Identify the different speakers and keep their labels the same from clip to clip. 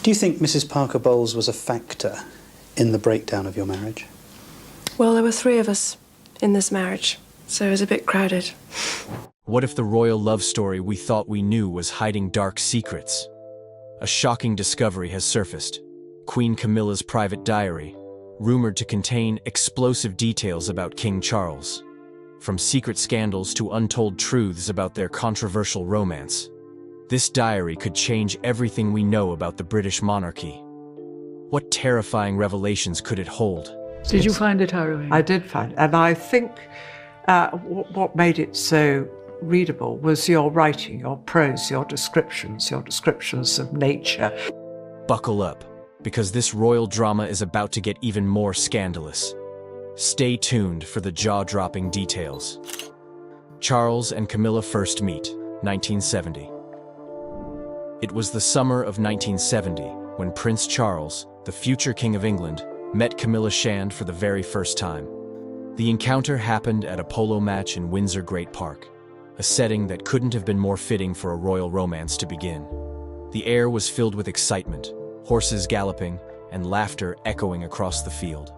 Speaker 1: Do you think Mrs. Parker Bowles was a factor in the breakdown of your marriage?
Speaker 2: Well, there were 3 of us in this marriage, so it was a bit crowded.
Speaker 3: What if the royal love story we thought we knew was hiding dark secrets? A shocking discovery has surfaced. Queen Camilla's private diary, rumored to contain explosive details about King Charles. From secret scandals to untold truths about their controversial romance. This diary could change everything we know about the British monarchy. What terrifying revelations could it hold?
Speaker 4: Did you find it harrowing?
Speaker 5: I did find it, and I think what made it so readable was your writing, your prose, your descriptions of nature.
Speaker 3: Buckle up, because this royal drama is about to get even more scandalous. Stay tuned for the jaw-dropping details. Charles and Camilla first meet, 1970. It was the summer of 1970 when Prince Charles, the future King of England, met Camilla Shand for the very first time. The encounter happened at a polo match in Windsor Great Park, a setting that couldn't have been more fitting for a royal romance to begin. The air was filled with excitement, horses galloping, and laughter echoing across the field.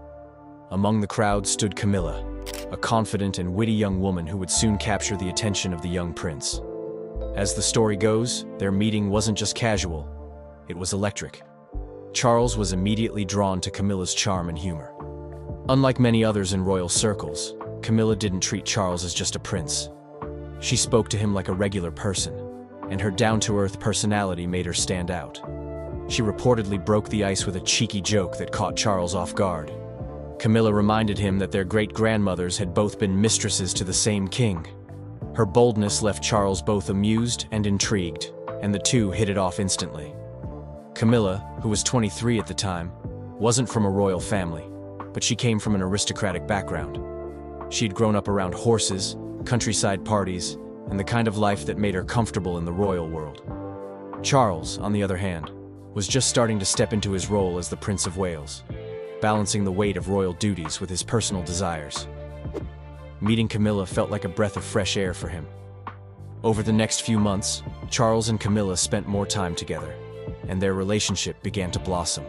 Speaker 3: Among the crowd stood Camilla, a confident and witty young woman who would soon capture the attention of the young prince. As the story goes, their meeting wasn't just casual, it was electric. Charles was immediately drawn to Camilla's charm and humor. Unlike many others in royal circles, Camilla didn't treat Charles as just a prince. She spoke to him like a regular person, and her down-to-earth personality made her stand out. She reportedly broke the ice with a cheeky joke that caught Charles off guard. Camilla reminded him that their great-grandmothers had both been mistresses to the same king. Her boldness left Charles both amused and intrigued, and the two hit it off instantly. Camilla, who was 23 at the time, wasn't from a royal family, but she came from an aristocratic background. She'd grown up around horses, countryside parties, and the kind of life that made her comfortable in the royal world. Charles, on the other hand, was just starting to step into his role as the Prince of Wales, balancing the weight of royal duties with his personal desires. Meeting Camilla felt like a breath of fresh air for him. Over the next few months, Charles and Camilla spent more time together, and their relationship began to blossom.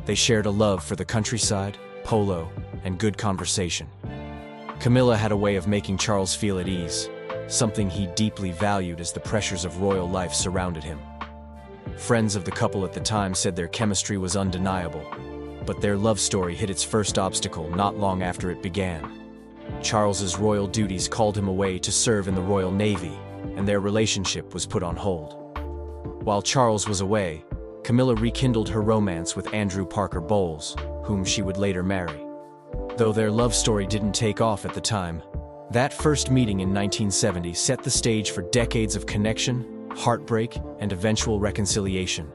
Speaker 3: They shared a love for the countryside, polo, and good conversation. Camilla had a way of making Charles feel at ease, something he deeply valued as the pressures of royal life surrounded him. Friends of the couple at the time said their chemistry was undeniable, but their love story hit its first obstacle not long after it began. Charles's royal duties called him away to serve in the Royal Navy, and their relationship was put on hold. While Charles was away, Camilla rekindled her romance with Andrew Parker Bowles, whom she would later marry. Though their love story didn't take off at the time, that first meeting in 1970 set the stage for decades of connection, heartbreak, and eventual reconciliation.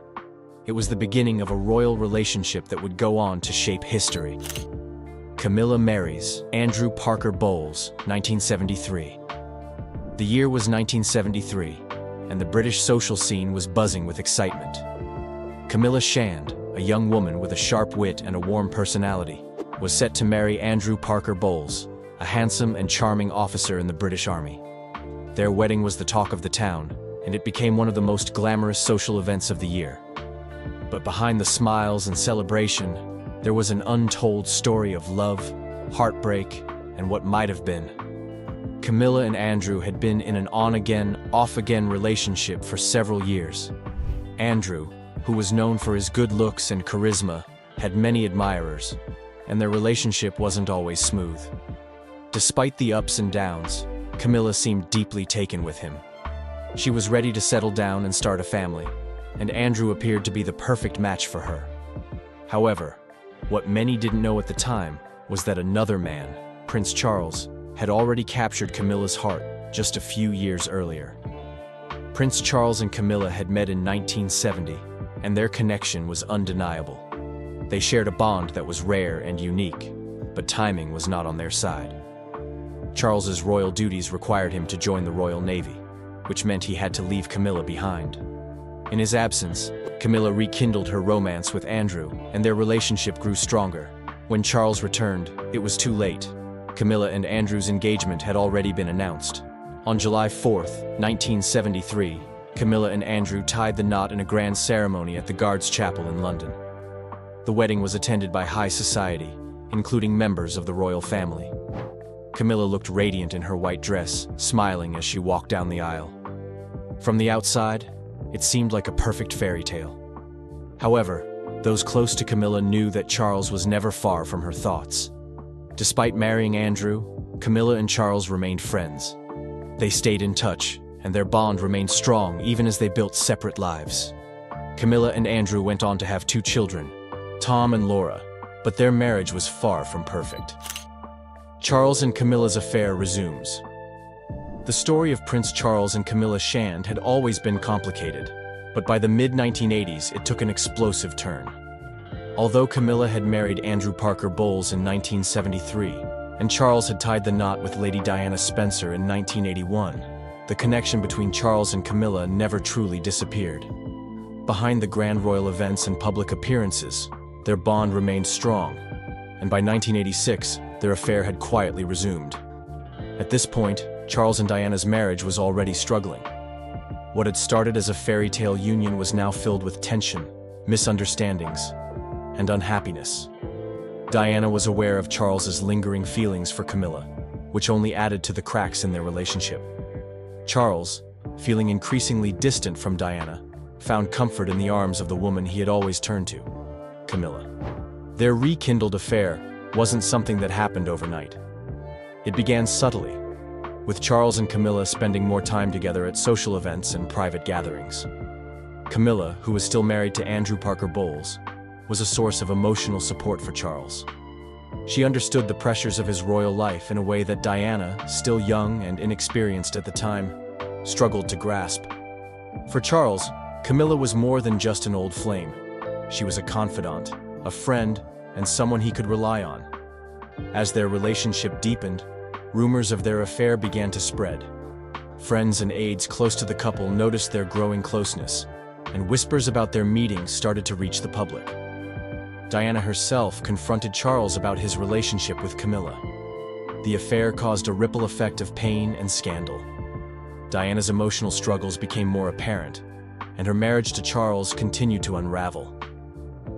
Speaker 3: It was the beginning of a royal relationship that would go on to shape history. Camilla marries Andrew Parker Bowles, 1973. The year was 1973, and the British social scene was buzzing with excitement. Camilla Shand, a young woman with a sharp wit and a warm personality, was set to marry Andrew Parker Bowles, a handsome and charming officer in the British Army. Their wedding was the talk of the town, and it became one of the most glamorous social events of the year. But behind the smiles and celebration, there was an untold story of love, heartbreak, and what might have been. Camilla and Andrew had been in an on-again, off-again relationship for several years. Andrew, who was known for his good looks and charisma, had many admirers, and their relationship wasn't always smooth. Despite the ups and downs, Camilla seemed deeply taken with him. She was ready to settle down and start a family, and Andrew appeared to be the perfect match for her. However, what many didn't know at the time was that another man, Prince Charles, had already captured Camilla's heart just a few years earlier. Prince Charles and Camilla had met in 1970, and their connection was undeniable. They shared a bond that was rare and unique, but timing was not on their side. Charles's royal duties required him to join the Royal Navy, which meant he had to leave Camilla behind. In his absence, Camilla rekindled her romance with Andrew, and their relationship grew stronger. When Charles returned, it was too late. Camilla and Andrew's engagement had already been announced. On July 4, 1973, Camilla and Andrew tied the knot in a grand ceremony at the Guards' Chapel in London. The wedding was attended by high society, including members of the royal family. Camilla looked radiant in her white dress, smiling as she walked down the aisle. From the outside, it seemed like a perfect fairy tale. However, those close to Camilla knew that Charles was never far from her thoughts. Despite marrying Andrew, Camilla and Charles remained friends. They stayed in touch, and their bond remained strong even as they built separate lives. Camilla and Andrew went on to have 2 children, Tom and Laura, but their marriage was far from perfect. Charles and Camilla's affair resumes. The story of Prince Charles and Camilla Shand had always been complicated, but by the mid-1980s it took an explosive turn. Although Camilla had married Andrew Parker Bowles in 1973, and Charles had tied the knot with Lady Diana Spencer in 1981, the connection between Charles and Camilla never truly disappeared. Behind the grand royal events and public appearances, their bond remained strong, and by 1986, their affair had quietly resumed. At this point, Charles and Diana's marriage was already struggling. What had started as a fairy tale union was now filled with tension, misunderstandings, and unhappiness. Diana was aware of Charles's lingering feelings for Camilla, which only added to the cracks in their relationship. Charles, feeling increasingly distant from Diana, found comfort in the arms of the woman he had always turned to, Camilla. Their rekindled affair wasn't something that happened overnight. It began subtly, with Charles and Camilla spending more time together at social events and private gatherings. Camilla, who was still married to Andrew Parker Bowles, was a source of emotional support for Charles. She understood the pressures of his royal life in a way that Diana, still young and inexperienced at the time, struggled to grasp. For Charles, Camilla was more than just an old flame. She was a confidant, a friend, and someone he could rely on. As their relationship deepened, rumors of their affair began to spread. Friends and aides close to the couple noticed their growing closeness, and whispers about their meetings started to reach the public. Diana herself confronted Charles about his relationship with Camilla. The affair caused a ripple effect of pain and scandal. Diana's emotional struggles became more apparent, and her marriage to Charles continued to unravel.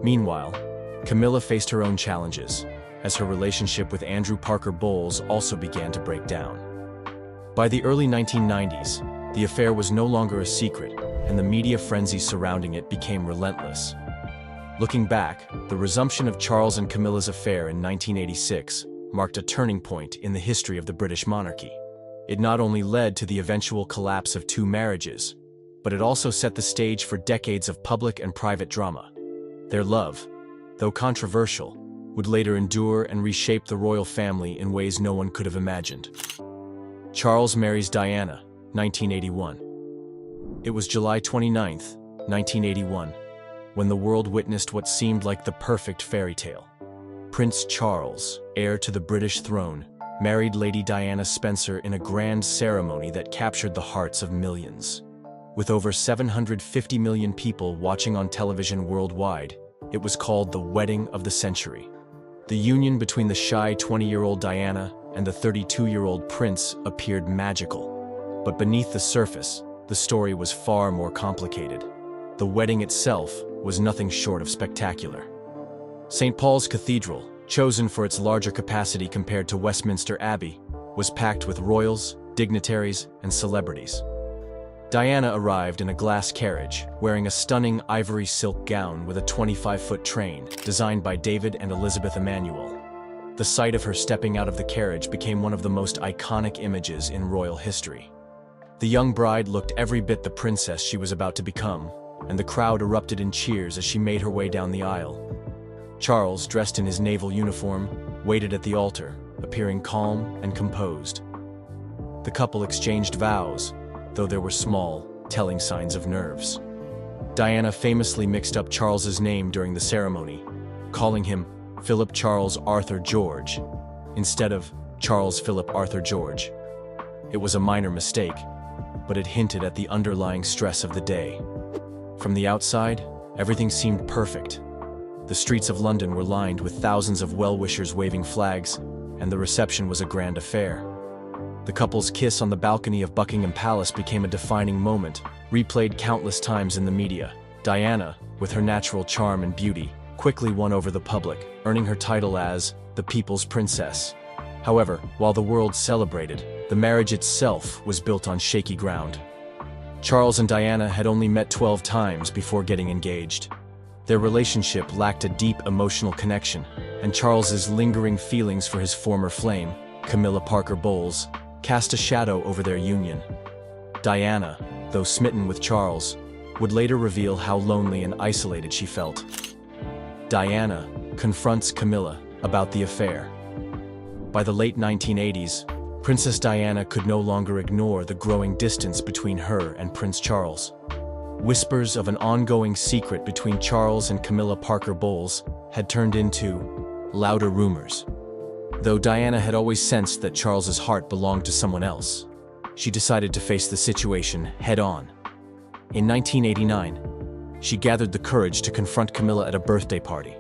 Speaker 3: Meanwhile, Camilla faced her own challenges, as her relationship with Andrew Parker Bowles also began to break down. By the early 1990s, the affair was no longer a secret, and the media frenzy surrounding it became relentless. Looking back, the resumption of Charles and Camilla's affair in 1986 marked a turning point in the history of the British monarchy. It not only led to the eventual collapse of 2 marriages, but it also set the stage for decades of public and private drama. Their love, though controversial, would later endure and reshape the royal family in ways no one could have imagined. Charles marries Diana, 1981. It was July 29, 1981, when the world witnessed what seemed like the perfect fairy tale. Prince Charles, heir to the British throne, married Lady Diana Spencer in a grand ceremony that captured the hearts of millions. With over 750 million people watching on television worldwide, it was called the Wedding of the Century. The union between the shy 20-year-old Diana and the 32-year-old prince appeared magical. But beneath the surface, the story was far more complicated. The wedding itself was nothing short of spectacular. St. Paul's Cathedral, chosen for its larger capacity compared to Westminster Abbey, was packed with royals, dignitaries, and celebrities. Diana arrived in a glass carriage, wearing a stunning ivory silk gown with a 25-foot train, designed by David and Elizabeth Emanuel. The sight of her stepping out of the carriage became one of the most iconic images in royal history. The young bride looked every bit the princess she was about to become, and the crowd erupted in cheers as she made her way down the aisle. Charles, dressed in his naval uniform, waited at the altar, appearing calm and composed. The couple exchanged vows, though there were small, telling signs of nerves. Diana famously mixed up Charles's name during the ceremony, calling him Philip Charles Arthur George, instead of Charles Philip Arthur George. It was a minor mistake, but it hinted at the underlying stress of the day. From the outside, everything seemed perfect. The streets of London were lined with thousands of well-wishers waving flags, and the reception was a grand affair. The couple's kiss on the balcony of Buckingham Palace became a defining moment, replayed countless times in the media, Diana, with her natural charm and beauty, quickly won over the public, earning her title as the People's Princess. However, while the world celebrated, the marriage itself was built on shaky ground. Charles and Diana had only met 12 times before getting engaged. Their relationship lacked a deep emotional connection, and Charles's lingering feelings for his former flame, Camilla Parker Bowles, cast a shadow over their union. Diana, though smitten with Charles, would later reveal how lonely and isolated she felt. Diana confronts Camilla about the affair. By the late 1980s, Princess Diana could no longer ignore the growing distance between her and Prince Charles. Whispers of an ongoing secret between Charles and Camilla Parker Bowles had turned into louder rumors. Though Diana had always sensed that Charles's heart belonged to someone else, she decided to face the situation head-on. In 1989, she gathered the courage to confront Camilla at a birthday party,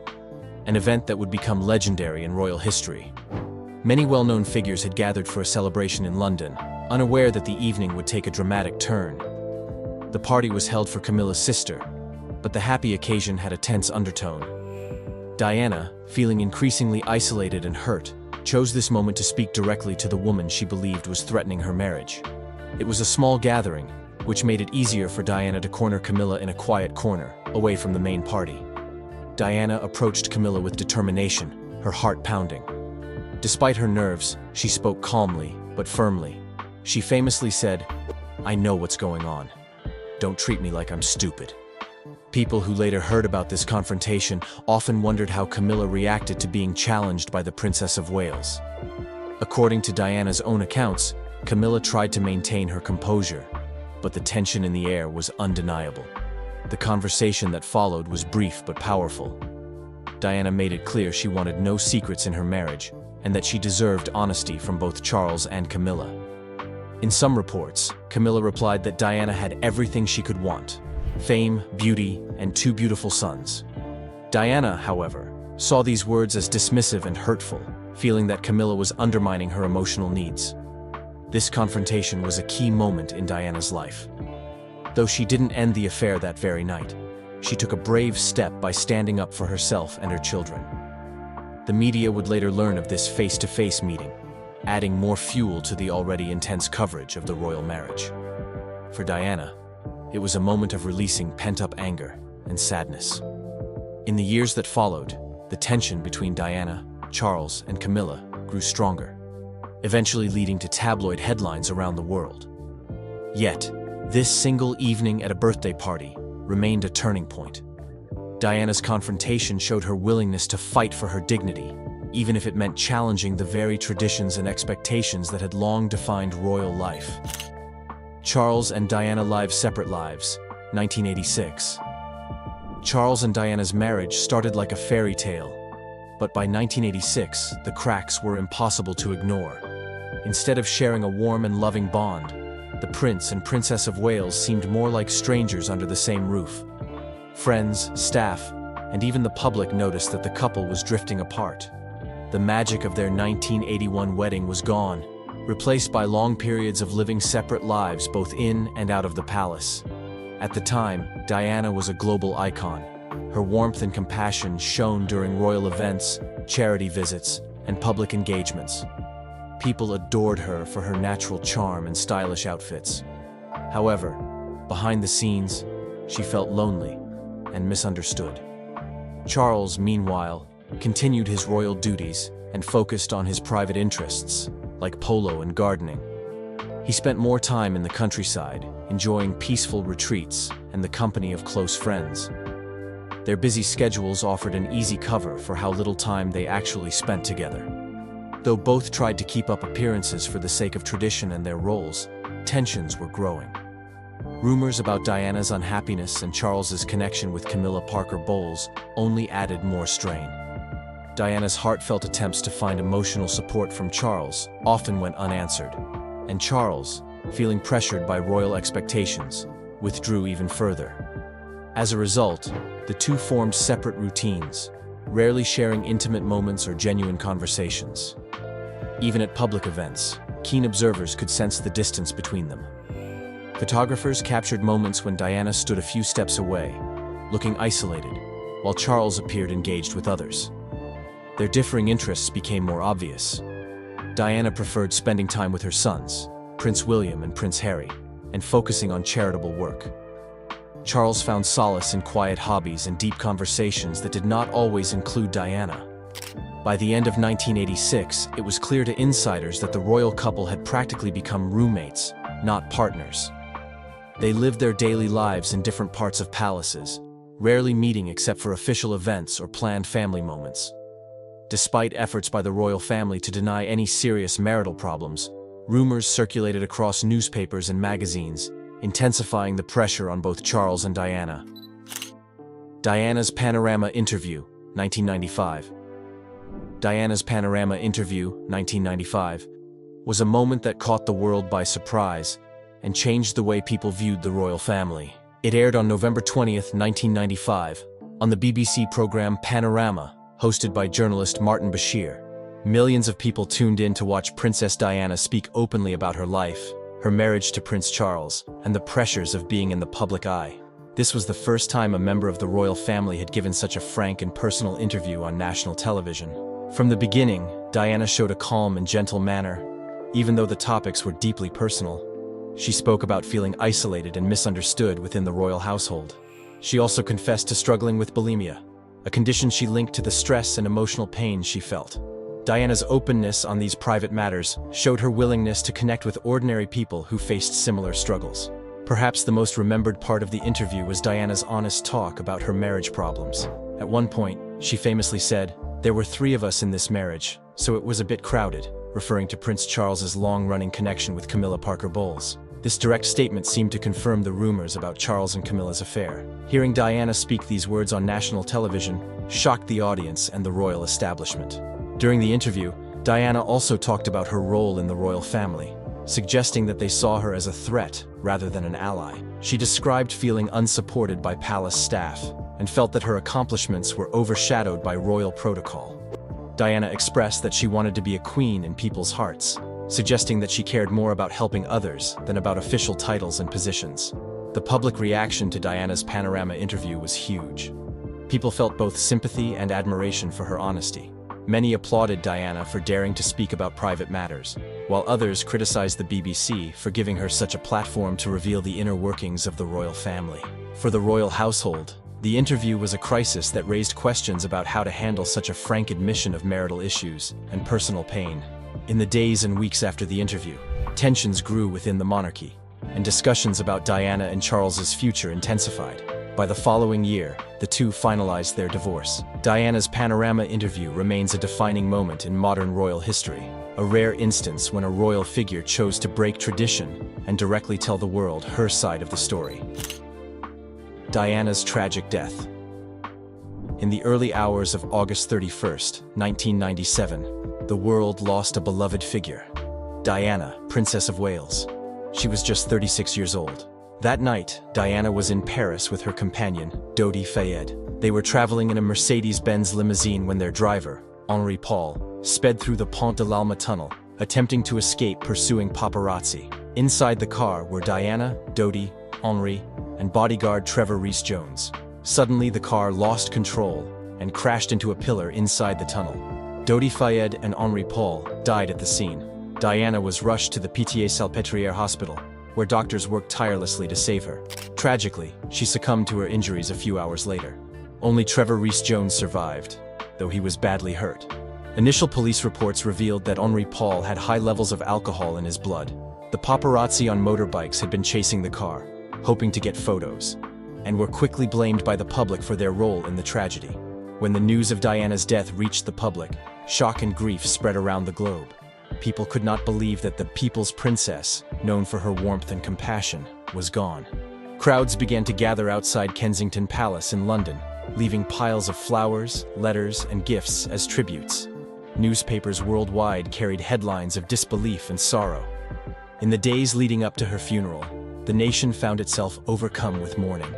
Speaker 3: an event that would become legendary in royal history. Many well-known figures had gathered for a celebration in London, unaware that the evening would take a dramatic turn. The party was held for Camilla's sister, but the happy occasion had a tense undertone. Diana, feeling increasingly isolated and hurt, chose this moment to speak directly to the woman she believed was threatening her marriage. It was a small gathering, which made it easier for Diana to corner Camilla in a quiet corner, away from the main party. Diana approached Camilla with determination, her heart pounding. Despite her nerves, she spoke calmly, but firmly. She famously said, "I know what's going on. Don't treat me like I'm stupid." People who later heard about this confrontation often wondered how Camilla reacted to being challenged by the Princess of Wales. According to Diana's own accounts, Camilla tried to maintain her composure, but the tension in the air was undeniable. The conversation that followed was brief but powerful. Diana made it clear she wanted no secrets in her marriage, and that she deserved honesty from both Charles and Camilla. In some reports, Camilla replied that Diana had everything she could want: fame, beauty, and 2 beautiful sons. Diana, however, saw these words as dismissive and hurtful, feeling that Camilla was undermining her emotional needs. This confrontation was a key moment in Diana's life. Though she didn't end the affair that very night, she took a brave step by standing up for herself and her children. The media would later learn of this face-to-face meeting, adding more fuel to the already intense coverage of the royal marriage. For Diana, it was a moment of releasing pent-up anger and sadness. In the years that followed, the tension between Diana, Charles, and Camilla grew stronger, eventually leading to tabloid headlines around the world. Yet, this single evening at a birthday party remained a turning point. Diana's confrontation showed her willingness to fight for her dignity, even if it meant challenging the very traditions and expectations that had long defined royal life. Charles and Diana live separate lives, 1986. Charles and Diana's marriage started like a fairy tale, but by 1986, the cracks were impossible to ignore. Instead of sharing a warm and loving bond, the Prince and Princess of Wales seemed more like strangers under the same roof. Friends, staff, and even the public noticed that the couple was drifting apart. The magic of their 1981 wedding was gone, replaced by long periods of living separate lives both in and out of the palace. At the time, Diana was a global icon. Her warmth and compassion shone during royal events, charity visits, and public engagements. People adored her for her natural charm and stylish outfits. However, behind the scenes, she felt lonely and misunderstood. Charles, meanwhile, continued his royal duties and focused on his private interests, like polo and gardening. He spent more time in the countryside, enjoying peaceful retreats and the company of close friends. Their busy schedules offered an easy cover for how little time they actually spent together. Though both tried to keep up appearances for the sake of tradition and their roles, tensions were growing. Rumors about Diana's unhappiness and Charles's connection with Camilla Parker Bowles only added more strain. Diana's heartfelt attempts to find emotional support from Charles often went unanswered, and Charles, feeling pressured by royal expectations, withdrew even further. As a result, the two formed separate routines, rarely sharing intimate moments or genuine conversations. Even at public events, keen observers could sense the distance between them. Photographers captured moments when Diana stood a few steps away, looking isolated, while Charles appeared engaged with others. Their differing interests became more obvious. Diana preferred spending time with her sons, Prince William and Prince Harry, and focusing on charitable work. Charles found solace in quiet hobbies and deep conversations that did not always include Diana. By the end of 1986, it was clear to insiders that the royal couple had practically become roommates, not partners. They lived their daily lives in different parts of palaces, rarely meeting except for official events or planned family moments. Despite efforts by the royal family to deny any serious marital problems, rumors circulated across newspapers and magazines, intensifying the pressure on both Charles and Diana. Diana's Panorama Interview, 1995. Diana's Panorama Interview, 1995, was a moment that caught the world by surprise and changed the way people viewed the royal family. It aired on November 20th, 1995, on the BBC program Panorama, hosted by journalist Martin Bashir. Millions of people tuned in to watch Princess Diana speak openly about her life, her marriage to Prince Charles, and the pressures of being in the public eye. This was the first time a member of the royal family had given such a frank and personal interview on national television. From the beginning, Diana showed a calm and gentle manner, even though the topics were deeply personal. She spoke about feeling isolated and misunderstood within the royal household. She also confessed to struggling with bulimia, a condition she linked to the stress and emotional pain she felt. Diana's openness on these private matters showed her willingness to connect with ordinary people who faced similar struggles. Perhaps the most remembered part of the interview was Diana's honest talk about her marriage problems. At one point, she famously said, "There were 3 of us in this marriage, so it was a bit crowded," referring to Prince Charles's long-running connection with Camilla Parker Bowles. This direct statement seemed to confirm the rumors about Charles and Camilla's affair. Hearing Diana speak these words on national television shocked the audience and the royal establishment. During the interview, Diana also talked about her role in the royal family, suggesting that they saw her as a threat rather than an ally. She described feeling unsupported by palace staff and felt that her accomplishments were overshadowed by royal protocol. Diana expressed that she wanted to be a queen in people's hearts, suggesting that she cared more about helping others than about official titles and positions. The public reaction to Diana's Panorama interview was huge. People felt both sympathy and admiration for her honesty. Many applauded Diana for daring to speak about private matters, while others criticized the BBC for giving her such a platform to reveal the inner workings of the royal family. For the royal household, the interview was a crisis that raised questions about how to handle such a frank admission of marital issues and personal pain. In the days and weeks after the interview, tensions grew within the monarchy, and discussions about Diana and Charles's future intensified. By the following year, the two finalized their divorce. Diana's Panorama interview remains a defining moment in modern royal history, a rare instance when a royal figure chose to break tradition and directly tell the world her side of the story. Diana's tragic death. In the early hours of August 31st, 1997, the world lost a beloved figure, Diana, Princess of Wales. She was just 36 years old. That night, Diana was in Paris with her companion, Dodi Fayed. They were traveling in a Mercedes-Benz limousine when their driver, Henri Paul, sped through the Pont de l'Alma tunnel, attempting to escape pursuing paparazzi. Inside the car were Diana, Dodi, Henri, and bodyguard Trevor Rees-Jones. Suddenly, the car lost control and crashed into a pillar inside the tunnel. Dodi Fayed and Henri Paul died at the scene. Diana was rushed to the Pitié-Salpêtrière hospital, where doctors worked tirelessly to save her. Tragically, she succumbed to her injuries a few hours later. Only Trevor Rees-Jones survived, though he was badly hurt. Initial police reports revealed that Henri Paul had high levels of alcohol in his blood. The paparazzi on motorbikes had been chasing the car, hoping to get photos, and were quickly blamed by the public for their role in the tragedy. When the news of Diana's death reached the public, shock and grief spread around the globe. People could not believe that the people's princess, known for her warmth and compassion, was gone. Crowds began to gather outside Kensington Palace in London, leaving piles of flowers, letters, and gifts as tributes. Newspapers worldwide carried headlines of disbelief and sorrow. In the days leading up to her funeral, the nation found itself overcome with mourning.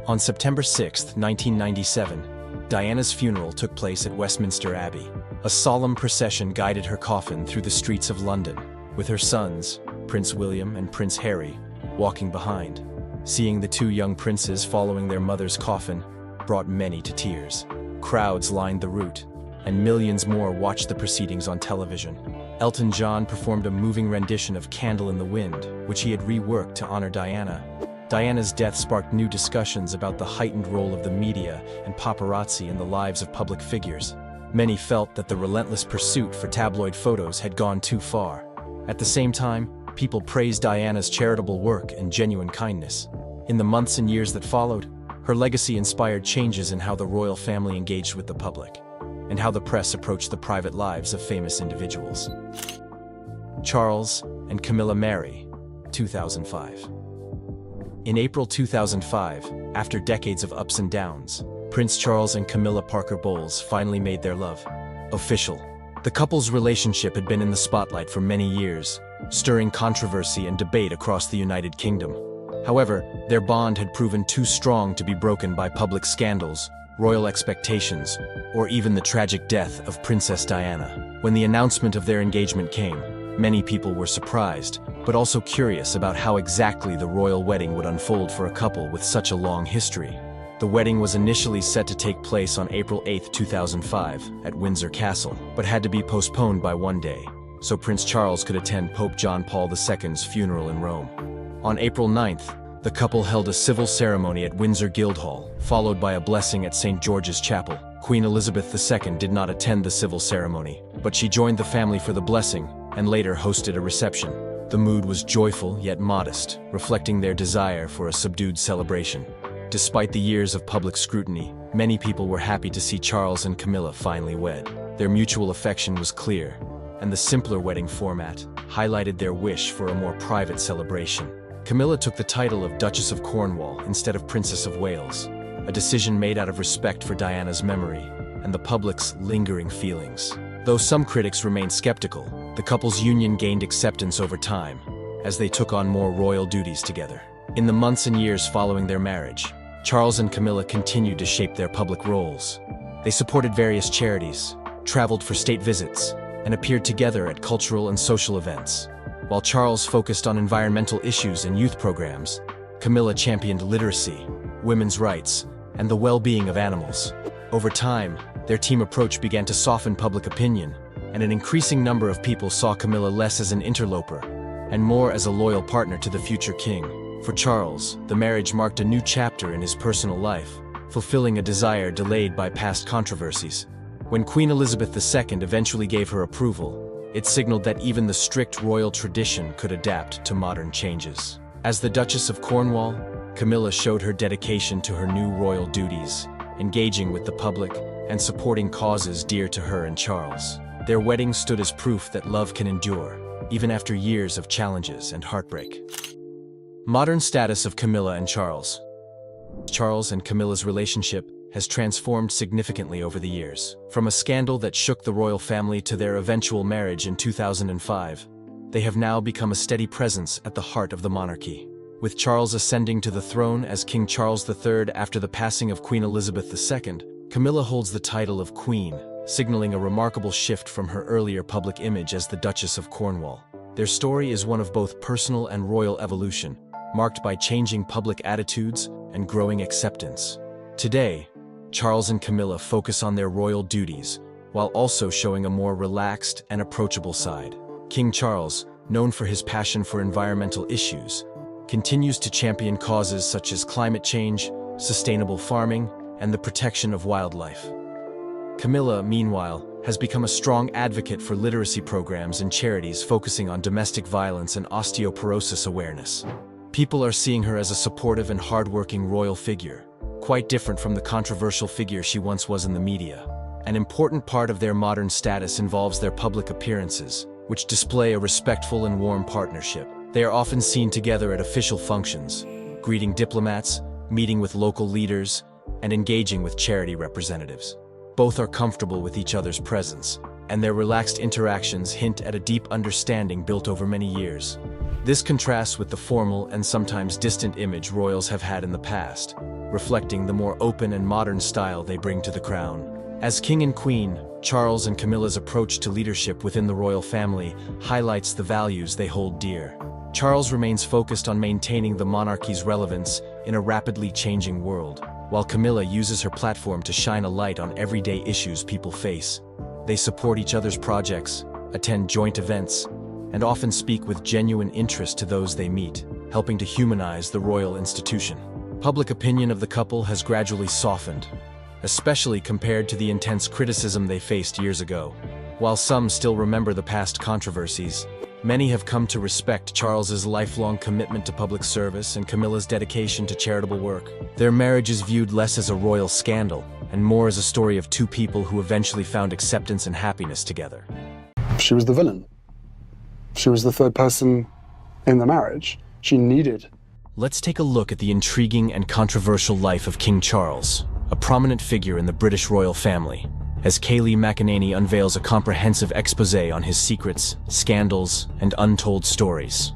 Speaker 3: On September 6, 1997, Diana's funeral took place at Westminster Abbey. A solemn procession guided her coffin through the streets of London, with her sons, Prince William and Prince Harry, walking behind. Seeing the two young princes following their mother's coffin brought many to tears. Crowds lined the route, and millions more watched the proceedings on television. Elton John performed a moving rendition of Candle in the Wind, which he had reworked to honor Diana. Diana's death sparked new discussions about the heightened role of the media and paparazzi in the lives of public figures. Many felt that the relentless pursuit for tabloid photos had gone too far. At the same time, people praised Diana's charitable work and genuine kindness. In the months and years that followed, her legacy inspired changes in how the royal family engaged with the public, and how the press approached the private lives of famous individuals. Charles and Camilla marry, 2005. In April 2005, after decades of ups and downs, Prince Charles and Camilla Parker Bowles finally made their love official. The couple's relationship had been in the spotlight for many years, stirring controversy and debate across the United Kingdom. However, their bond had proven too strong to be broken by public scandals, royal expectations, or even the tragic death of Princess Diana. When the announcement of their engagement came, many people were surprised, but also curious about how exactly the royal wedding would unfold for a couple with such a long history. The wedding was initially set to take place on April 8, 2005, at Windsor Castle, but had to be postponed by one day, so Prince Charles could attend Pope John Paul II's funeral in Rome. On April 9th, the couple held a civil ceremony at Windsor Guildhall, followed by a blessing at St. George's Chapel. Queen Elizabeth II did not attend the civil ceremony, but she joined the family for the blessing and later hosted a reception. The mood was joyful yet modest, reflecting their desire for a subdued celebration. Despite the years of public scrutiny, many people were happy to see Charles and Camilla finally wed. Their mutual affection was clear, and the simpler wedding format highlighted their wish for a more private celebration. Camilla took the title of Duchess of Cornwall instead of Princess of Wales, a decision made out of respect for Diana's memory and the public's lingering feelings. Though some critics remained skeptical, the couple's union gained acceptance over time as they took on more royal duties together. In the months and years following their marriage, Charles and Camilla continued to shape their public roles. They supported various charities, traveled for state visits, and appeared together at cultural and social events. While Charles focused on environmental issues and youth programs, Camilla championed literacy, women's rights, and the well-being of animals. Over time, their team approach began to soften public opinion, and an increasing number of people saw Camilla less as an interloper and more as a loyal partner to the future king. For Charles, the marriage marked a new chapter in his personal life, fulfilling a desire delayed by past controversies. When Queen Elizabeth II eventually gave her approval, it signaled that even the strict royal tradition could adapt to modern changes. As the Duchess of Cornwall, Camilla showed her dedication to her new royal duties, engaging with the public and supporting causes dear to her and Charles. Their wedding stood as proof that love can endure, even after years of challenges and heartbreak. Modern status of Camilla and Charles. Charles and Camilla's relationship has transformed significantly over the years. From a scandal that shook the royal family to their eventual marriage in 2005, they have now become a steady presence at the heart of the monarchy. With Charles ascending to the throne as King Charles III after the passing of Queen Elizabeth II, Camilla holds the title of Queen, signaling a remarkable shift from her earlier public image as the Duchess of Cornwall. Their story is one of both personal and royal evolution, marked by changing public attitudes and growing acceptance. Today, Charles and Camilla focus on their royal duties, while also showing a more relaxed and approachable side. King Charles, known for his passion for environmental issues, continues to champion causes such as climate change, sustainable farming, and the protection of wildlife. Camilla, meanwhile, has become a strong advocate for literacy programs and charities focusing on domestic violence and osteoporosis awareness. People are seeing her as a supportive and hardworking royal figure, quite different from the controversial figure she once was in the media. An important part of their modern status involves their public appearances, which display a respectful and warm partnership. They are often seen together at official functions, greeting diplomats, meeting with local leaders, and engaging with charity representatives. Both are comfortable with each other's presence, and their relaxed interactions hint at a deep understanding built over many years. This contrasts with the formal and sometimes distant image royals have had in the past, reflecting the more open and modern style they bring to the crown. As king and queen, Charles and Camilla's approach to leadership within the royal family highlights the values they hold dear. Charles remains focused on maintaining the monarchy's relevance in a rapidly changing world, while Camilla uses her platform to shine a light on everyday issues people face. They support each other's projects, attend joint events, and often speak with genuine interest to those they meet, helping to humanize the royal institution. Public opinion of the couple has gradually softened, especially compared to the intense criticism they faced years ago. While some still remember the past controversies, many have come to respect Charles's lifelong commitment to public service and Camilla's dedication to charitable work. Their marriage is viewed less as a royal scandal and more as a story of two people who eventually found acceptance and happiness together.
Speaker 4: She was the villain. She was the third person in the marriage. She needed.
Speaker 3: Let's take a look at the intriguing and controversial life of King Charles, a prominent figure in the British royal family, as Kayleigh McEnany unveils a comprehensive exposé on his secrets, scandals, and untold stories.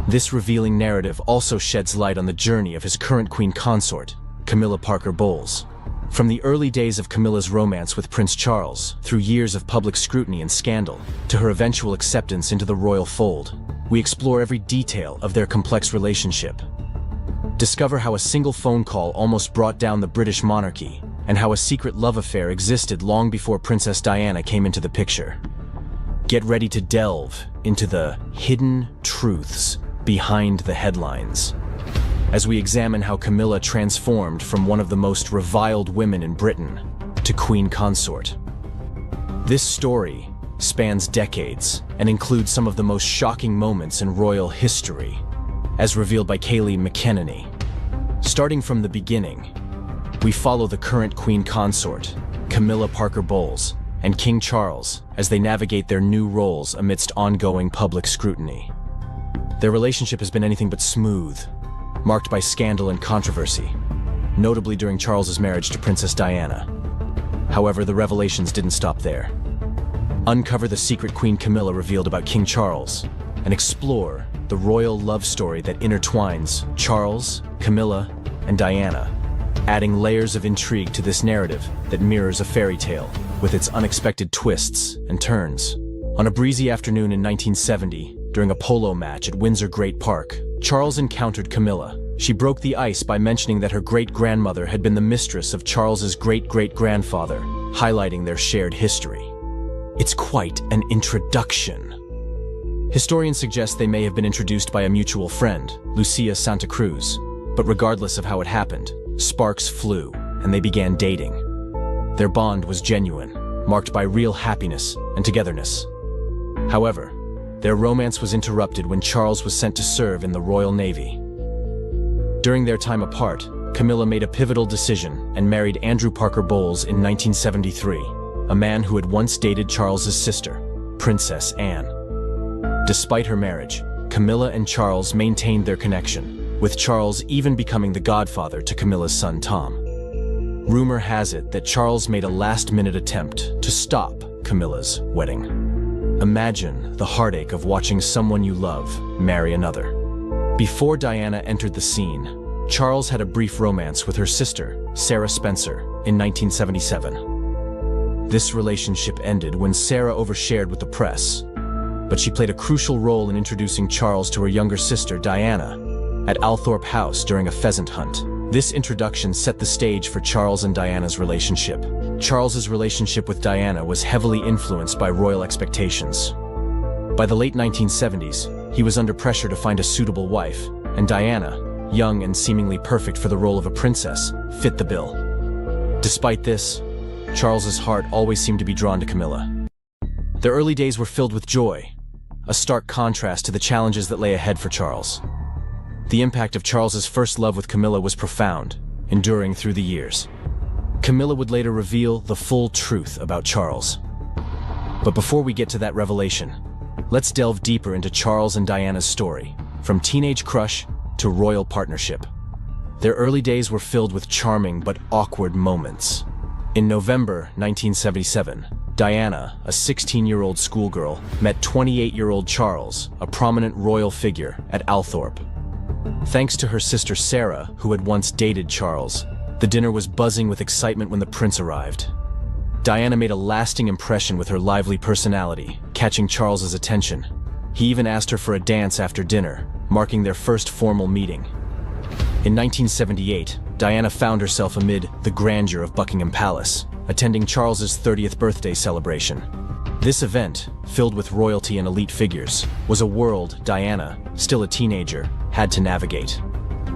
Speaker 3: This revealing narrative also sheds light on the journey of his current queen consort, Camilla Parker Bowles. From the early days of Camilla's romance with Prince Charles, through years of public scrutiny and scandal, to her eventual acceptance into the royal fold, we explore every detail of their complex relationship. Discover how a single phone call almost brought down the British monarchy, and how a secret love affair existed long before Princess Diana came into the picture. Get ready to delve into the hidden truths behind the headlines, as we examine how Camilla transformed from one of the most reviled women in Britain to queen consort. This story spans decades and includes some of the most shocking moments in royal history, as revealed by Kayleigh McEnany. Starting from the beginning, we follow the current queen consort, Camilla Parker Bowles, and King Charles as they navigate their new roles amidst ongoing public scrutiny. Their relationship has been anything but smooth, marked by scandal and controversy, notably during Charles's marriage to Princess Diana. However, the revelations didn't stop there. Uncover the secret Queen Camilla revealed about King Charles, and explore the royal love story that intertwines Charles, Camilla, and Diana, adding layers of intrigue to this narrative that mirrors a fairy tale with its unexpected twists and turns. On a breezy afternoon in 1970, during a polo match at Windsor Great Park, Charles encountered Camilla. She broke the ice by mentioning that her great-grandmother had been the mistress of Charles's great-great-grandfather, highlighting their shared history. It's quite an introduction. Historians suggest they may have been introduced by a mutual friend, Lucia Santa Cruz, but regardless of how it happened, sparks flew, and they began dating. Their bond was genuine, marked by real happiness and togetherness. However, their romance was interrupted when Charles was sent to serve in the Royal Navy. During their time apart, Camilla made a pivotal decision and married Andrew Parker Bowles in 1973, a man who had once dated Charles's sister, Princess Anne. Despite her marriage, Camilla and Charles maintained their connection, with Charles even becoming the godfather to Camilla's son Tom. Rumor has it that Charles made a last-minute attempt to stop Camilla's wedding. Imagine the heartache of watching someone you love marry another. Before Diana entered the scene, Charles had a brief romance with her sister, Sarah Spencer, in 1977. This relationship ended when Sarah overshared with the press, but she played a crucial role in introducing Charles to her younger sister, Diana, at Althorpe House during a pheasant hunt. This introduction set the stage for Charles and Diana's relationship. Charles's relationship with Diana was heavily influenced by royal expectations. By the late 1970s, he was under pressure to find a suitable wife, and Diana, young and seemingly perfect for the role of a princess, fit the bill. Despite this, Charles's heart always seemed to be drawn to Camilla. Their early days were filled with joy, a stark contrast to the challenges that lay ahead for Charles. The impact of Charles's first love with Camilla was profound, enduring through the years. Camilla would later reveal the full truth about Charles. But before we get to that revelation, let's delve deeper into Charles and Diana's story, from teenage crush to royal partnership. Their early days were filled with charming but awkward moments. In November 1977, Diana, a 16-year-old schoolgirl, met 28-year-old Charles, a prominent royal figure, at Althorpe. Thanks to her sister Sarah, who had once dated Charles, the dinner was buzzing with excitement when the prince arrived. Diana made a lasting impression with her lively personality, catching Charles's attention. He even asked her for a dance after dinner, marking their first formal meeting. In 1978, Diana found herself amid the grandeur of Buckingham Palace, attending Charles's 30th birthday celebration. This event, filled with royalty and elite figures, was a world Diana, still a teenager, had to navigate.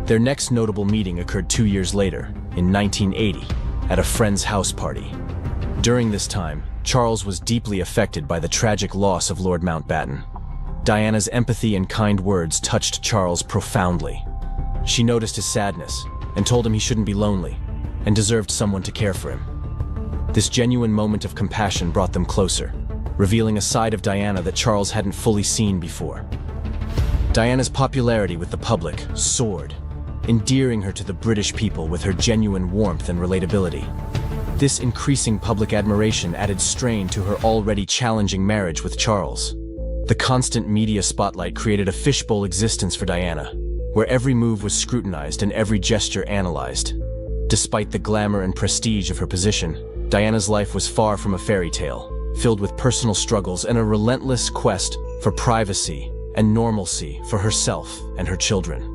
Speaker 3: Their next notable meeting occurred 2 years later, in 1980, at a friend's house party. During this time, Charles was deeply affected by the tragic loss of Lord Mountbatten. Diana's empathy and kind words touched Charles profoundly. She noticed his sadness and told him he shouldn't be lonely and deserved someone to care for him. This genuine moment of compassion brought them closer, revealing a side of Diana that Charles hadn't fully seen before. Diana's popularity with the public soared, endearing her to the British people with her genuine warmth and relatability. This increasing public admiration added strain to her already challenging marriage with Charles. The constant media spotlight created a fishbowl existence for Diana, where every move was scrutinized and every gesture analyzed. Despite the glamour and prestige of her position, Diana's life was far from a fairy tale, filled with personal struggles and a relentless quest for privacy and normalcy for herself and her children.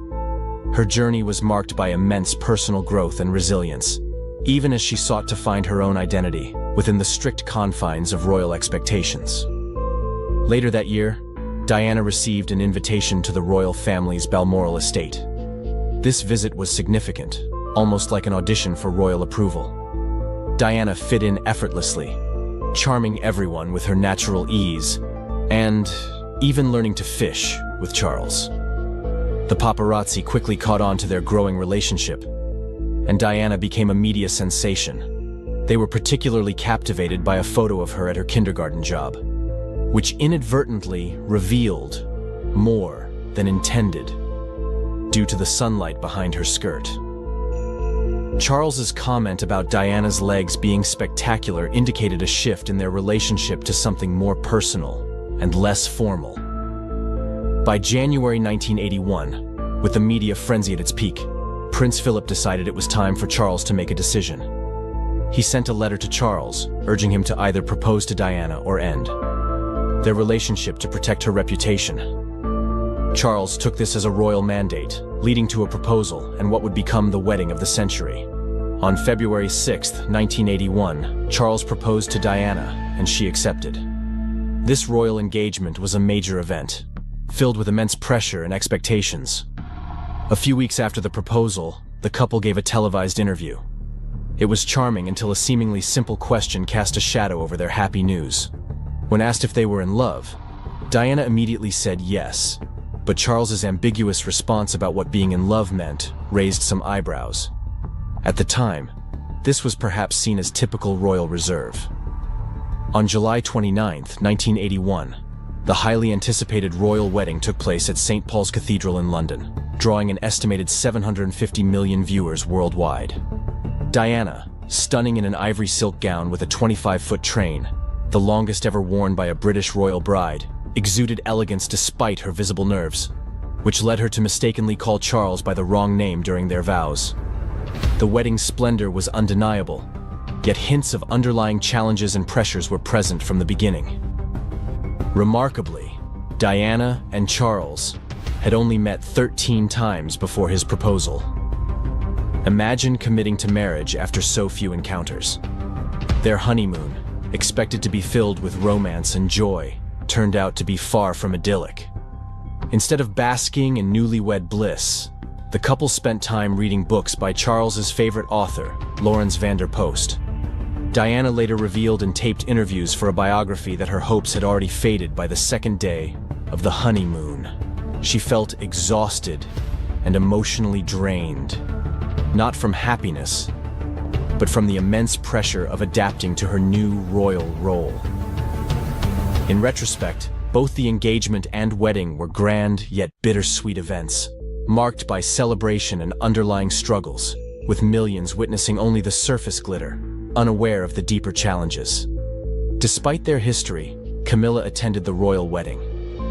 Speaker 3: Her journey was marked by immense personal growth and resilience, even as she sought to find her own identity within the strict confines of royal expectations. Later that year, Diana received an invitation to the royal family's Balmoral estate. This visit was significant, almost like an audition for royal approval. Diana fit in effortlessly, charming everyone with her natural ease, and even learning to fish with Charles. The paparazzi quickly caught on to their growing relationship, and Diana became a media sensation. They were particularly captivated by a photo of her at her kindergarten job, which inadvertently revealed more than intended due to the sunlight behind her skirt. Charles's comment about Diana's legs being spectacular indicated a shift in their relationship to something more personal and less formal. By January 1981, with the media frenzy at its peak, Prince Philip decided it was time for Charles to make a decision. He sent a letter to Charles, urging him to either propose to Diana or end their relationship to protect her reputation. Charles took this as a royal mandate, leading to a proposal and what would become the wedding of the century. On February 6, 1981, Charles proposed to Diana, and she accepted. This royal engagement was a major event, filled with immense pressure and expectations. A few weeks after the proposal, the couple gave a televised interview. It was charming until a seemingly simple question cast a shadow over their happy news. When asked if they were in love, Diana immediately said yes, but Charles's ambiguous response about what being in love meant raised some eyebrows. At the time, this was perhaps seen as typical royal reserve. On July 29, 1981, the highly anticipated royal wedding took place at St. Paul's Cathedral in London, drawing an estimated 750 million viewers worldwide. Diana, stunning in an ivory silk gown with a 25-foot train, the longest ever worn by a British royal bride, exuded elegance despite her visible nerves, which led her to mistakenly call Charles by the wrong name during their vows. The wedding's splendor was undeniable, yet hints of underlying challenges and pressures were present from the beginning. Remarkably, Diana and Charles had only met 13 times before his proposal. Imagine committing to marriage after so few encounters. Their honeymoon, expected to be filled with romance and joy, turned out to be far from idyllic. Instead of basking in newlywed bliss, the couple spent time reading books by Charles's favorite author, Lawrence van der Post. Diana later revealed in taped interviews for a biography that her hopes had already faded by the second day of the honeymoon. She felt exhausted and emotionally drained, not from happiness, but from the immense pressure of adapting to her new royal role. In retrospect, both the engagement and wedding were grand yet bittersweet events, marked by celebration and underlying struggles, with millions witnessing only the surface glitter, unaware of the deeper challenges. Despite their history, Camilla attended the royal wedding,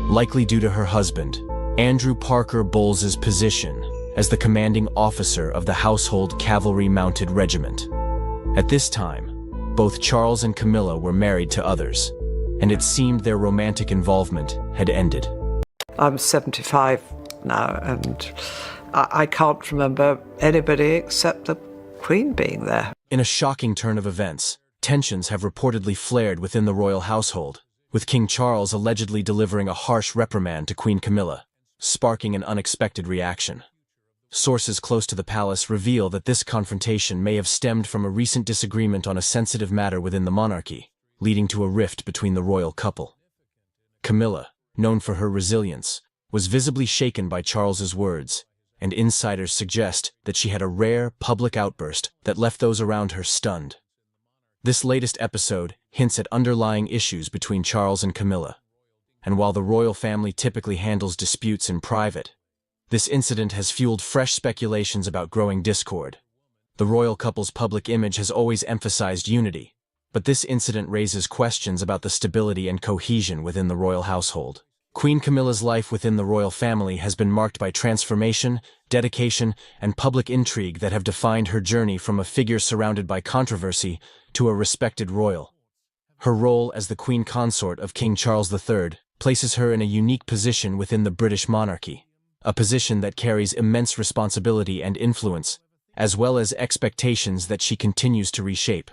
Speaker 3: likely due to her husband, Andrew Parker Bowles's position as the commanding officer of the Household Cavalry Mounted Regiment. At this time, both Charles and Camilla were married to others, and it seemed their romantic involvement had ended.
Speaker 5: I'm 75 now, and I can't remember anybody except the Queen being there.
Speaker 3: In a shocking turn of events, tensions have reportedly flared within the royal household, with King Charles allegedly delivering a harsh reprimand to Queen Camilla, sparking an unexpected reaction. Sources close to the palace reveal that this confrontation may have stemmed from a recent disagreement on a sensitive matter within the monarchy, leading to a rift between the royal couple. Camilla, known for her resilience, was visibly shaken by Charles's words, and insiders suggest that she had a rare public outburst that left those around her stunned. This latest episode hints at underlying issues between Charles and Camilla, and while the royal family typically handles disputes in private, this incident has fueled fresh speculations about growing discord. The royal couple's public image has always emphasized unity, but this incident raises questions about the stability and cohesion within the royal household. Queen Camilla's life within the royal family has been marked by transformation, dedication, and public intrigue that have defined her journey from a figure surrounded by controversy to a respected royal. Her role as the Queen Consort of King Charles III places her in a unique position within the British monarchy, a position that carries immense responsibility and influence, as well as expectations that she continues to reshape.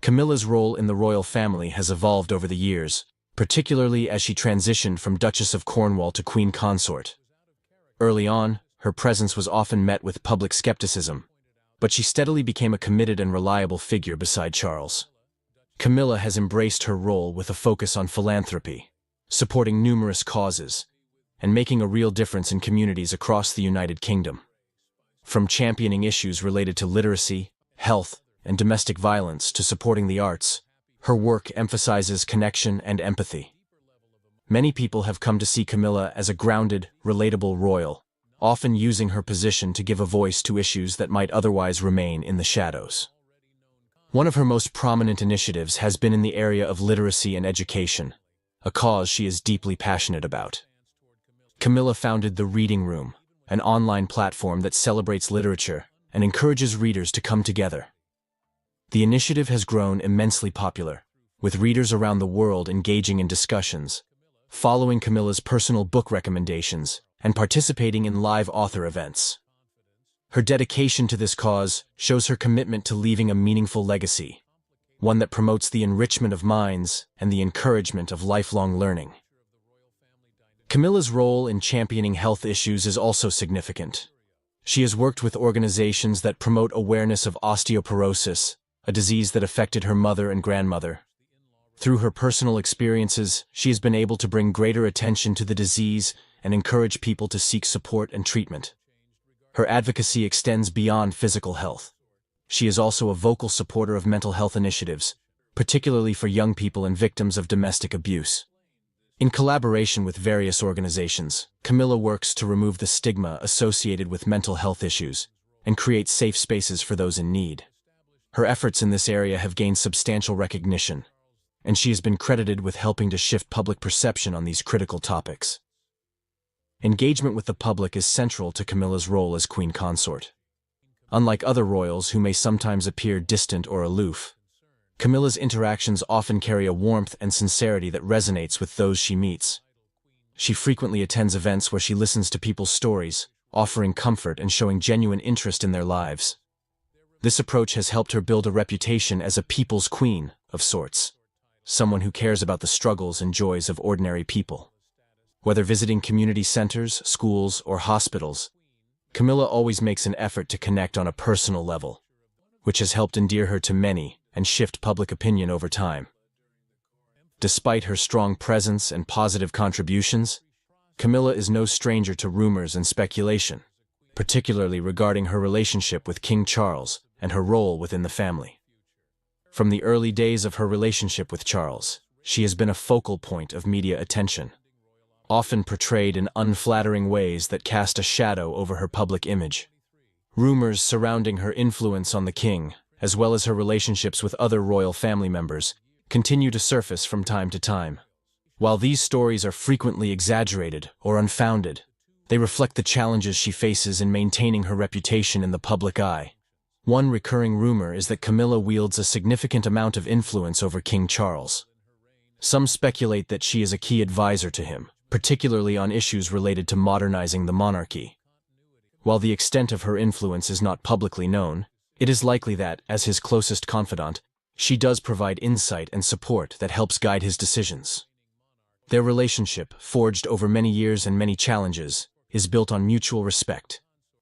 Speaker 3: Camilla's role in the royal family has evolved over the years, particularly as she transitioned from Duchess of Cornwall to Queen Consort. Early on, her presence was often met with public skepticism, but she steadily became a committed and reliable figure beside Charles. Camilla has embraced her role with a focus on philanthropy, supporting numerous causes, and making a real difference in communities across the United Kingdom. From championing issues related to literacy, health, and domestic violence to supporting the arts, her work emphasizes connection and empathy. Many people have come to see Camilla as a grounded, relatable royal, often using her position to give a voice to issues that might otherwise remain in the shadows. One of her most prominent initiatives has been in the area of literacy and education, a cause she is deeply passionate about. Camilla founded the Reading Room, an online platform that celebrates literature and encourages readers to come together. The initiative has grown immensely popular, with readers around the world engaging in discussions, following Camilla's personal book recommendations, and participating in live author events. Her dedication to this cause shows her commitment to leaving a meaningful legacy, one that promotes the enrichment of minds and the encouragement of lifelong learning. Camilla's role in championing health issues is also significant. She has worked with organizations that promote awareness of osteoporosis, a disease that affected her mother and grandmother. Through her personal experiences, she has been able to bring greater attention to the disease and encourage people to seek support and treatment. Her advocacy extends beyond physical health. She is also a vocal supporter of mental health initiatives, particularly for young people and victims of domestic abuse. In collaboration with various organizations, Camilla works to remove the stigma associated with mental health issues and create safe spaces for those in need. Her efforts in this area have gained substantial recognition, and she has been credited with helping to shift public perception on these critical topics. Engagement with the public is central to Camilla's role as Queen Consort. Unlike other royals who may sometimes appear distant or aloof, Camilla's interactions often carry a warmth and sincerity that resonates with those she meets. She frequently attends events where she listens to people's stories, offering comfort and showing genuine interest in their lives. This approach has helped her build a reputation as a people's queen, of sorts, someone who cares about the struggles and joys of ordinary people. Whether visiting community centers, schools, or hospitals, Camilla always makes an effort to connect on a personal level, which has helped endear her to many and shift public opinion over time. Despite her strong presence and positive contributions, Camilla is no stranger to rumors and speculation, particularly regarding her relationship with King Charles and her role within the family. From the early days of her relationship with Charles, she has been a focal point of media attention, often portrayed in unflattering ways that cast a shadow over her public image. Rumors surrounding her influence on the king, as well as her relationships with other royal family members, continue to surface from time to time. While these stories are frequently exaggerated or unfounded, they reflect the challenges she faces in maintaining her reputation in the public eye. One recurring rumor is that Camilla wields a significant amount of influence over King Charles. Some speculate that she is a key advisor to him, particularly on issues related to modernizing the monarchy. While the extent of her influence is not publicly known, it is likely that, as his closest confidant, she does provide insight and support that helps guide his decisions. Their relationship, forged over many years and many challenges, is built on mutual respect,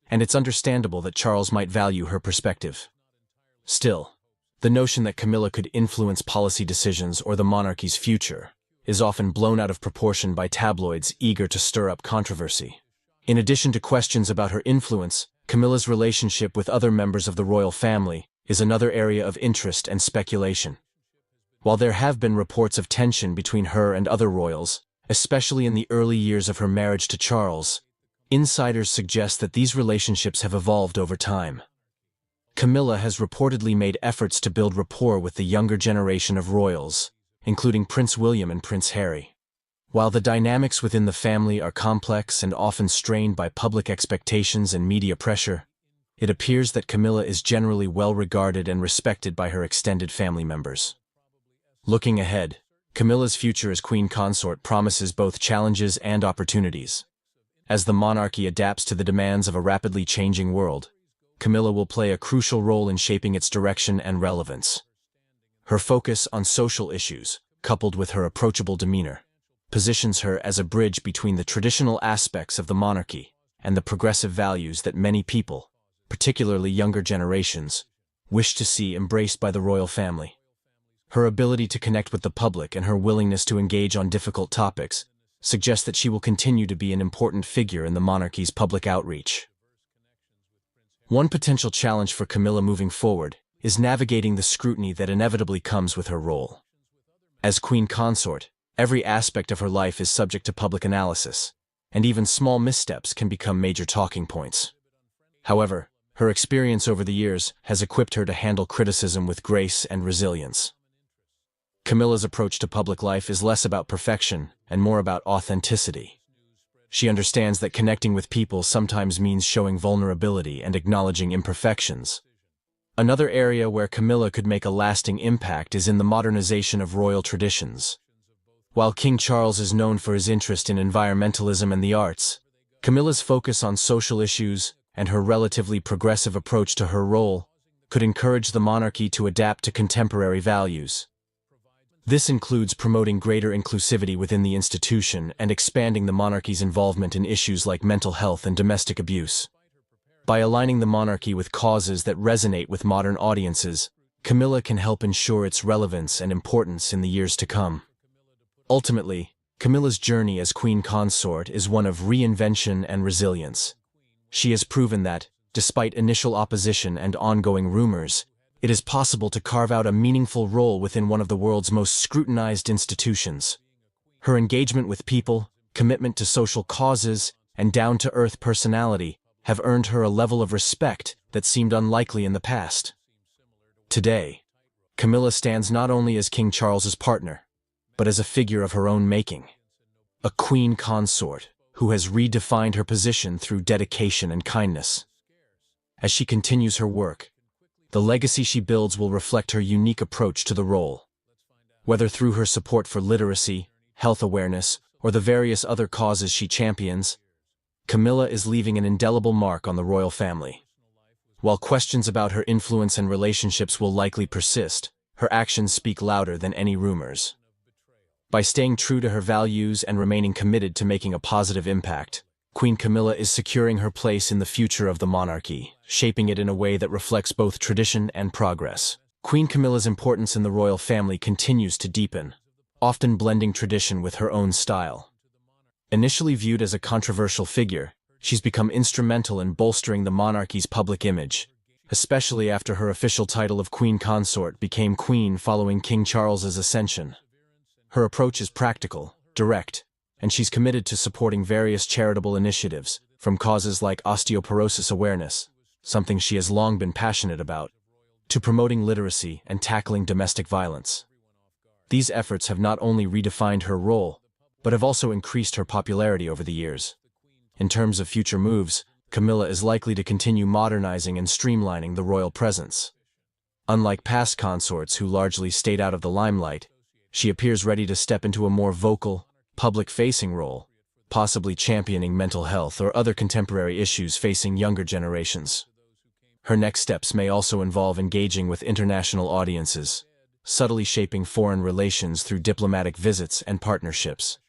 Speaker 3: and it's understandable that Charles might value her perspective. Still, the notion that Camilla could influence policy decisions or the monarchy's future is often blown out of proportion by tabloids eager to stir up controversy. In addition to questions about her influence, Camilla's relationship with other members of the royal family is another area of interest and speculation. While there have been reports of tension between her and other royals, especially in the early years of her marriage to Charles, insiders suggest that these relationships have evolved over time. Camilla has reportedly made efforts to build rapport with the younger generation of royals, including Prince William and Prince Harry. While the dynamics within the family are complex and often strained by public expectations and media pressure, it appears that Camilla is generally well regarded and respected by her extended family members. Looking ahead, Camilla's future as queen consort promises both challenges and opportunities. As the monarchy adapts to the demands of a rapidly changing world, Camilla will play a crucial role in shaping its direction and relevance. Her focus on social issues, coupled with her approachable demeanor, positions her as a bridge between the traditional aspects of the monarchy and the progressive values that many people, particularly younger generations, wish to see embraced by the royal family. Her ability to connect with the public and her willingness to engage on difficult topics suggest that she will continue to be an important figure in the monarchy's public outreach. One potential challenge for Camilla moving forward is navigating the scrutiny that inevitably comes with her role. As queen consort, every aspect of her life is subject to public analysis, and even small missteps can become major talking points. However, her experience over the years has equipped her to handle criticism with grace and resilience. Camilla's approach to public life is less about perfection and more about authenticity. She understands that connecting with people sometimes means showing vulnerability and acknowledging imperfections. Another area where Camilla could make a lasting impact is in the modernization of royal traditions. While King Charles is known for his interest in environmentalism and the arts, Camilla's focus on social issues and her relatively progressive approach to her role could encourage the monarchy to adapt to contemporary values. This includes promoting greater inclusivity within the institution and expanding the monarchy's involvement in issues like mental health and domestic abuse. By aligning the monarchy with causes that resonate with modern audiences, Camilla can help ensure its relevance and importance in the years to come. Ultimately, Camilla's journey as queen consort is one of reinvention and resilience. She has proven that, despite initial opposition and ongoing rumors, it is possible to carve out a meaningful role within one of the world's most scrutinized institutions. Her engagement with people, commitment to social causes, and down-to-earth personality have earned her a level of respect that seemed unlikely in the past. Today, Camilla stands not only as King Charles's partner, but as a figure of her own making. A queen consort who has redefined her position through dedication and kindness. As she continues her work, the legacy she builds will reflect her unique approach to the role. Whether through her support for literacy, health awareness, or the various other causes she champions, Camilla is leaving an indelible mark on the royal family. While questions about her influence and relationships will likely persist, her actions speak louder than any rumors. By staying true to her values and remaining committed to making a positive impact, Queen Camilla is securing her place in the future of the monarchy, shaping it in a way that reflects both tradition and progress. Queen Camilla's importance in the royal family continues to deepen, often blending tradition with her own style. Initially viewed as a controversial figure, she's become instrumental in bolstering the monarchy's public image, especially after her official title of queen consort became queen following King Charles's ascension. Her approach is practical, direct, and she's committed to supporting various charitable initiatives, from causes like osteoporosis awareness, something she has long been passionate about, to promoting literacy and tackling domestic violence. These efforts have not only redefined her role, but have also increased her popularity over the years. In terms of future moves, Camilla is likely to continue modernizing and streamlining the royal presence. Unlike past consorts who largely stayed out of the limelight, she appears ready to step into a more vocal, public-facing role, possibly championing mental health or other contemporary issues facing younger generations. Her next steps may also involve engaging with international audiences, subtly shaping foreign relations through diplomatic visits and partnerships.